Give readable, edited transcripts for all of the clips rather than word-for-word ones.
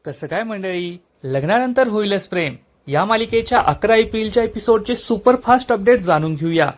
कसं काय मंडळी, लग्नानंतर होईलच प्रेम या मालिकेच्या 11 एप्रिलच्या एपिसोडचे सुपरफास्ट अपडेट जाणून घेऊया।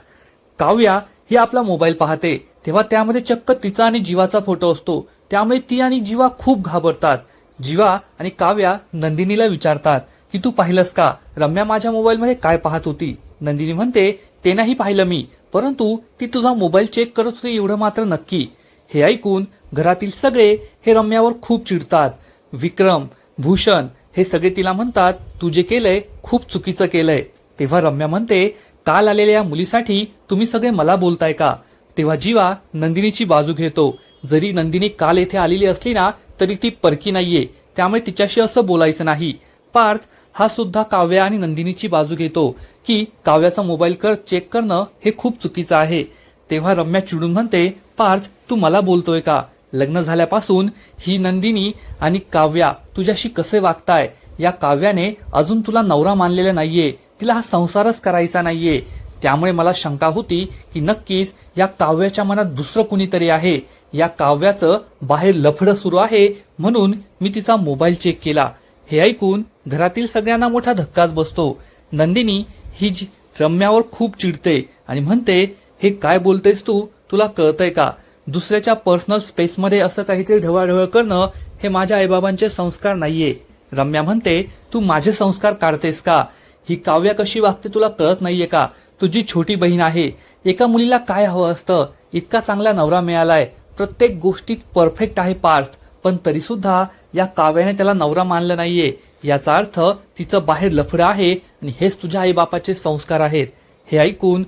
काव्या ही आपला मोबाईल पाहते तेव्हा त्यामध्ये चक्क तिचा आणि जीवाचा फोटो असतो। त्यामुळे ती आणि जीवा खूप घाबरतात। जीवा आणि काव्या नंदिनीला विचारतात की तू पाहिलंस का, रम्या माझ्या मोबाईलमध्ये काय पाहत होती। नंदिनी म्हणते ते नाही पाहिलं मी, परंतु ती तुझा मोबाईल चेक करत होती एवढं मात्र नक्की। हे ऐकून घरातील सगळे हे रम्यावर खूप चिडतात। विक्रम, भूषण हे सगळे तिला म्हणतात तू जे केलंय खूप चुकीचं केलंय। तेव्हा रम्या म्हणते काल आलेल्या या मुलीसाठी तुम्ही सगळे मला बोलताय का। तेव्हा जीवा नंदिनीची बाजू घेतो। जरी नंदिनी काल येथे आलेली असली ना तरी ती परकी नाहीये, त्यामुळे तिच्याशी असं बोलायचं नाही। पार्थ हा सुद्धा काव्या आणि नंदिनीची बाजू घेतो की काव्याचा मोबाईल चेक करणं हे खूप चुकीचं आहे। तेव्हा रम्या चिडून म्हणते पार्थ तू मला बोलतोय का, लग्न झाल्यापासून ही नंदिनी आणि काव्या तुझ्याशी कसे वागताय। या काव्याने अजून तुला नवरा मानलेला नाहीये, तिला हा संसारच करायचा नाहीये। त्यामुळे मला शंका होती की नक्कीच या काव्याच्या मनात दुसरं कुणीतरी आहे। या काव्याचं बाहेर लफडं सुरू आहे, म्हणून मी तिचा मोबाईल चेक केला। हे ऐकून घरातील सगळ्यांना मोठा धक्काच बसतो। नंदिनी ही रम्यावर खूप चिडते आणि म्हणते हे काय बोलतेस तू, तुला कळतंय का, दुसऱ्याच्या पर्सनल स्पेसमध्ये असं काहीतरी ढवळाढवळ करणं हे माझ्या आईबाबांचे संस्कार नाहीये। रम्या म्हणते तू माझे संस्कार काढतेस का, ही काव्या कशी वागते तुला कळत नाहीये का, तुझी छोटी बहीण आहे। एका मुलीला काय हवं असतं, इतका चांगला नवरा मिळालाय, प्रत्येक गोष्टीत परफेक्ट आहे पार्थ, पण तरी सुद्धा या काव्याने त्याला नवरा मानलं नाहीये। याचा अर्थ तिचं बाहेर लफडं आहे आणि हेच तुझ्या आईबापाचे संस्कार आहेत। हे ऐकून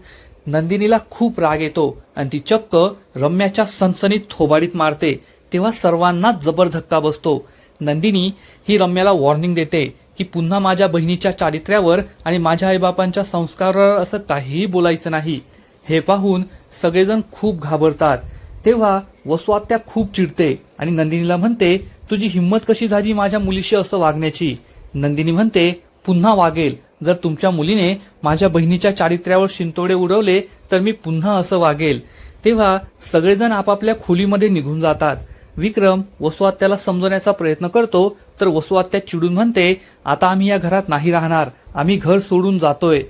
नंदिनीला खूप राग येतो आणि ती चक्क रम्याच्या सनसनीत थोबाडीत मारते। तेव्हा सर्वांनाच जबर धक्का बसतो। नंदिनी ही रम्याला वॉर्निंग देते की पुन्हा माझ्या बहिणीच्या चारित्र्यावर आणि माझ्या आईबापांच्या संस्कारावर असं काहीही बोलायचं नाही। हे पाहून सगळेजण खूप घाबरतात। तेव्हा वसुआत्या खूप चिडते आणि नंदिनीला म्हणते तुझी हिंमत कशी झाली माझ्या मुलीशी असं वागण्याची। नंदिनी म्हणते पुन्हा वागेल, जर तुमच्या मुलीने माझ्या बहिणीच्या चारित्र्यावर शिंतोडे उडवले तर मी पुन्हा असं वागेल। तेव्हा सगळेजण आपापल्या खोलीमध्ये निघून जातात। विक्रम वसुआत्याला समजवण्याचा प्रयत्न करतो तर वसुआत्या चिडून म्हणते आता आम्ही या घरात नाही राहणार, आम्ही घर सोडून जातोय।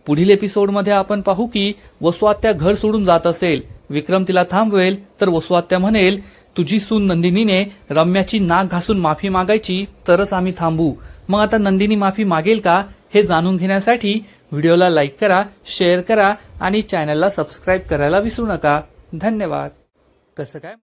पुढील एपिसोडमध्ये आपण पाहू की वसुआत्या घर सोडून जात असेल, विक्रम तिला थांबवेल तर वसुआत्या म्हणेल तुझी सून नंदिनीने रम्याची नाक घासून माफी मागायची तरच आम्ही थांबू। मग आता नंदिनी माफी मागेल का हे जाणून घेण्यासाठी व्हिडिओला लाईक करा, शेअर करा आणि चॅनलला सबस्क्राईब करायला विसरू नका। धन्यवाद। कसं काय